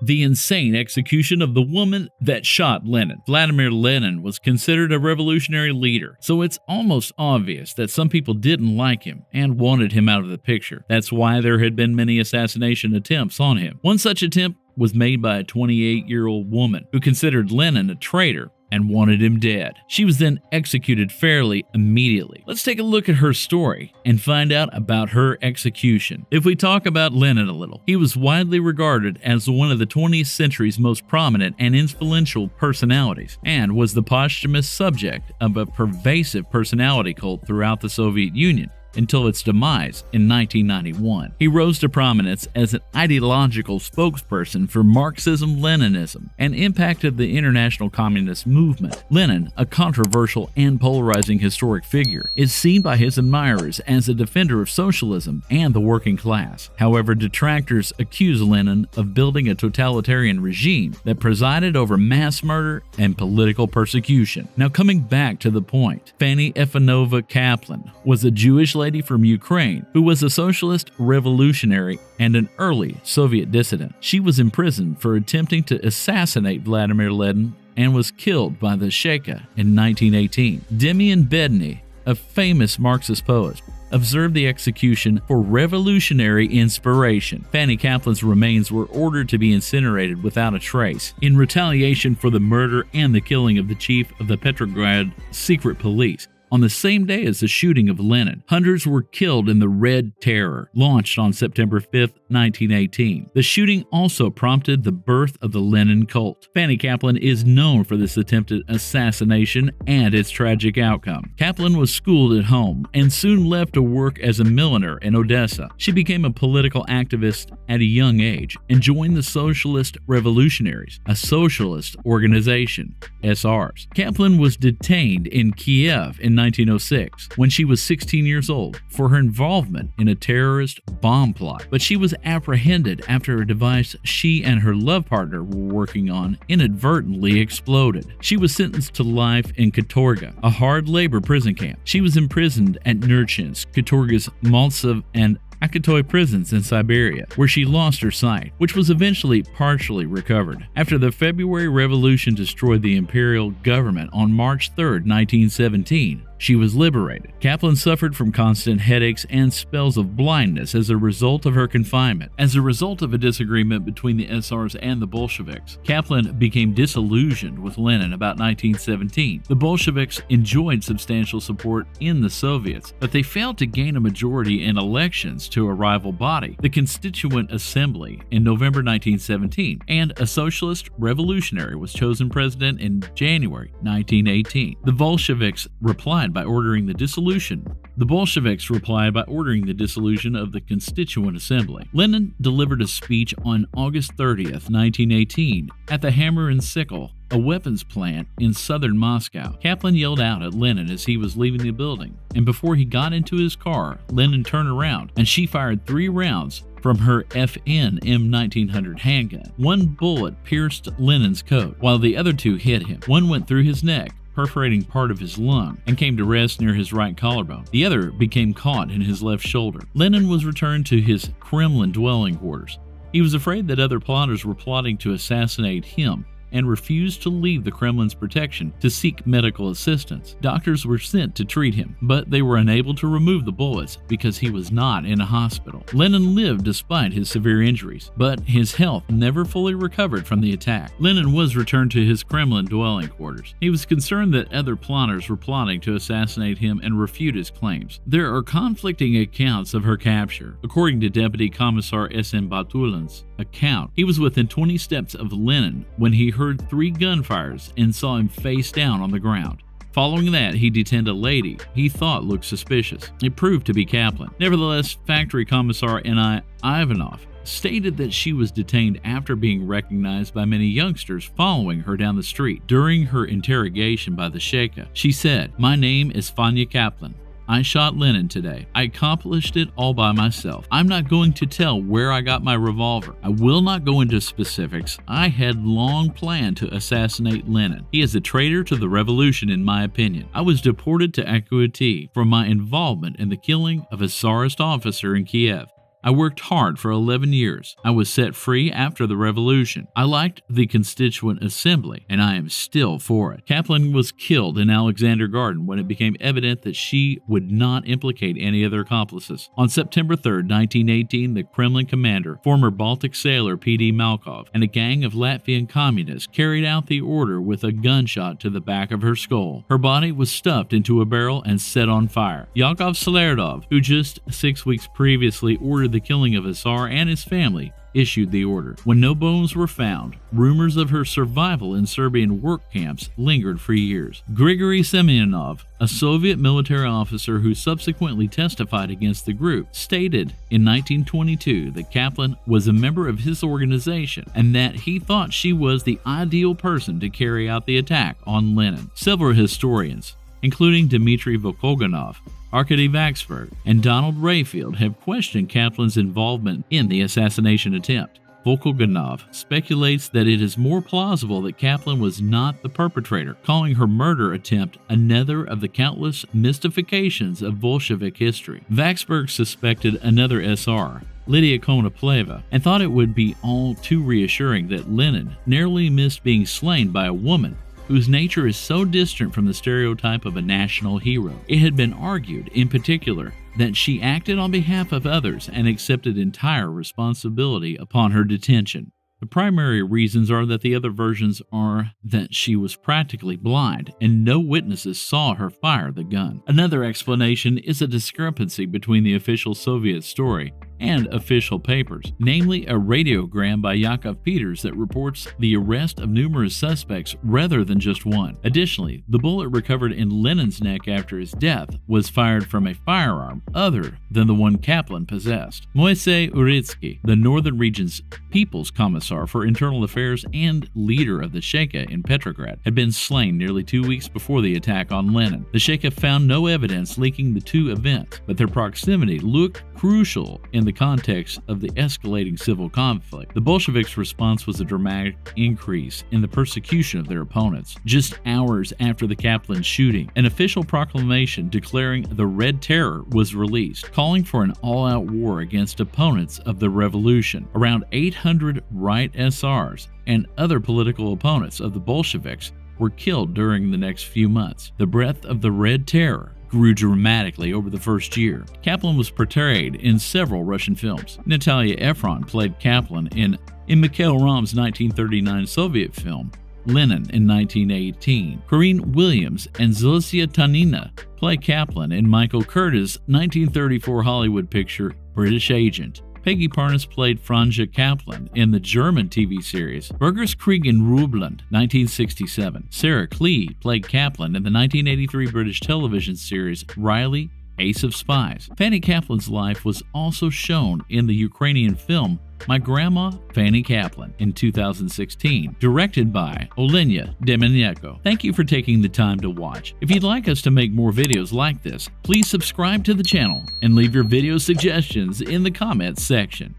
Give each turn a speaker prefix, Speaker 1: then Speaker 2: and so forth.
Speaker 1: The insane execution of the woman that shot Lenin. Vladimir Lenin was considered a revolutionary leader, so it's almost obvious that some people didn't like him and wanted him out of the picture. That's why there had been many assassination attempts on him. One such attempt was made by a 28-year-old woman who considered Lenin a traitor and wanted him dead. She was then executed fairly immediately. Let's take a look at her story and find out about her execution. If we talk about Lenin a little, he was widely regarded as one of the 20th century's most prominent and influential personalities, and was the posthumous subject of a pervasive personality cult throughout the Soviet Union until its demise in 1991. He rose to prominence as an ideological spokesperson for Marxism-Leninism and impacted the international communist movement. Lenin, a controversial and polarizing historic figure, is seen by his admirers as a defender of socialism and the working class. However, detractors accuse Lenin of building a totalitarian regime that presided over mass murder and political persecution. Now, coming back to the point, Fanny Kaplan was a Jewish lady from Ukraine who was a socialist revolutionary and an early Soviet dissident. She was imprisoned for attempting to assassinate Vladimir Lenin and was killed by the Sheikha in 1918. Demian Bedny, a famous Marxist poet, observed the execution for revolutionary inspiration. Fanny Kaplan's remains were ordered to be incinerated without a trace in retaliation for the murder and the killing of the chief of the Petrograd secret police. On the same day as the shooting of Lenin, hundreds were killed in the Red Terror, launched on September 5, 1918. The shooting also prompted the birth of the Lenin cult. Fanny Kaplan is known for this attempted assassination and its tragic outcome. Kaplan was schooled at home and soon left to work as a milliner in Odessa. She became a political activist at a young age and joined the Socialist Revolutionaries, a socialist organization, SRs. Kaplan was detained in Kiev in 1906 when she was 16 years old for her involvement in a terrorist bomb plot, but she was apprehended after a device she and her love partner were working on inadvertently exploded. She was sentenced to life in Katorga, a hard labor prison camp. She was imprisoned at Nerchinsk, Katorga's Maltsev and Akatoy prisons in Siberia, where she lost her sight, which was eventually partially recovered. After the February Revolution destroyed the imperial government on March 3, 1917, she was liberated. Kaplan suffered from constant headaches and spells of blindness as a result of her confinement. As a result of a disagreement between the SRs and the Bolsheviks, Kaplan became disillusioned with Lenin about 1917. The Bolsheviks enjoyed substantial support in the Soviets, but they failed to gain a majority in elections to a rival body, the Constituent Assembly, in November 1917, and a socialist revolutionary was chosen president in January 1918. The Bolsheviks replied by ordering the dissolution. The Bolsheviks replied by ordering the dissolution of the Constituent Assembly. Lenin delivered a speech on August 30th, 1918, at the Hammer and Sickle, a weapons plant in southern Moscow. Kaplan yelled out at Lenin as he was leaving the building, and before he got into his car, Lenin turned around and she fired 3 rounds from her FN M1900 handgun. One bullet pierced Lenin's coat, while the other 2 hit him. One went through his neck, perforating part of his lung, and came to rest near his right collarbone. The other became caught in his left shoulder. Lenin was returned to his Kremlin dwelling quarters. He was afraid that other plotters were plotting to assassinate him and refused to leave the Kremlin's protection to seek medical assistance. Doctors were sent to treat him, but they were unable to remove the bullets because he was not in a hospital. Lenin lived despite his severe injuries, but his health never fully recovered from the attack. Lenin was returned to his Kremlin dwelling quarters. He was concerned that other plotters were plotting to assassinate him and refute his claims. There are conflicting accounts of her capture. According to Deputy Commissar S.M. Batulin's account, he was within 20 steps of Lenin when he heard 3 gunfires and saw him face down on the ground. Following that, he detained a lady he thought looked suspicious. It proved to be Kaplan. Nevertheless, Factory Commissar N.I. Ivanov stated that she was detained after being recognized by many youngsters following her down the street. During her interrogation by the Sheikha, she said, "My name is Fanny Kaplan. I shot Lenin today. I accomplished it all by myself. I'm not going to tell where I got my revolver. I will not go into specifics. I had long planned to assassinate Lenin. He is a traitor to the revolution in my opinion. I was deported to Akuti for my involvement in the killing of a Tsarist officer in Kiev. I worked hard for 11 years. I was set free after the revolution. I liked the Constituent Assembly, and I am still for it. Kaplan was killed in Alexander Garden when it became evident that she would not implicate any other accomplices. On September 3, 1918, the Kremlin commander, former Baltic sailor P.D. Malkov, and a gang of Latvian communists carried out the order with a gunshot to the back of her skull. Her body was stuffed into a barrel and set on fire. Yakov Slerdov, who just 6 weeks previously ordered the killing of Tsar and his family, issued the order. When no bones were found, rumors of her survival in Serbian work camps lingered for years. Grigory Semyonov, a Soviet military officer who subsequently testified against the group, stated in 1922 that Kaplan was a member of his organization and that he thought she was the ideal person to carry out the attack on Lenin. Several historians, including Dmitry Volkogonov, Arkady Vaxberg, and Donald Rayfield, have questioned Kaplan's involvement in the assassination attempt. Volkogonov speculates that it is more plausible that Kaplan was not the perpetrator, calling her murder attempt another of the countless mystifications of Bolshevik history. Vaxberg suspected another SR, Lydia Konopleva, and thought it would be all too reassuring that Lenin narrowly missed being slain by a woman whose nature is so distant from the stereotype of a national hero. It had been argued, in particular, that she acted on behalf of others and accepted entire responsibility upon her detention. The primary reasons are that the other versions are that she was practically blind and no witnesses saw her fire the gun. Another explanation is a discrepancy between the official Soviet story and official papers, namely a radiogram by Yakov Peters that reports the arrest of numerous suspects rather than just one. Additionally, the bullet recovered in Lenin's neck after his death was fired from a firearm other than the one Kaplan possessed. Moisey Uritsky, the Northern Region's People's Commissar for Internal Affairs and leader of the Sheka in Petrograd, had been slain nearly 2 weeks before the attack on Lenin. The Sheka found no evidence linking the two events, but their proximity looked crucial in the context of the escalating civil conflict. The Bolsheviks' response was a dramatic increase in the persecution of their opponents. Just hours after the Kaplan shooting, an official proclamation declaring the Red Terror was released, calling for an all-out war against opponents of the revolution. Around 800 right SRs and other political opponents of the Bolsheviks were killed during the next few months. The breadth of the Red Terror grew dramatically over the first year. Kaplan was portrayed in several Russian films. Natalia Ephron played Kaplan in Mikhail Rom's 1939 Soviet film Lenin in 1918. Corinne Williams and Zosya Tanina play Kaplan in Michael Curtis' 1934 Hollywood picture British Agent. Peggy Parnas played Franja Kaplan in the German TV series Bergerskrieg in Ruhland, 1967. Sarah Klee played Kaplan in the 1983 British television series Riley, Ace of Spies. Fanny Kaplan's life was also shown in the Ukrainian film My Grandma, Fanny Kaplan, in 2016, directed by Olenya Demeneko. Thank you for taking the time to watch. If you'd like us to make more videos like this, please subscribe to the channel and leave your video suggestions in the comments section.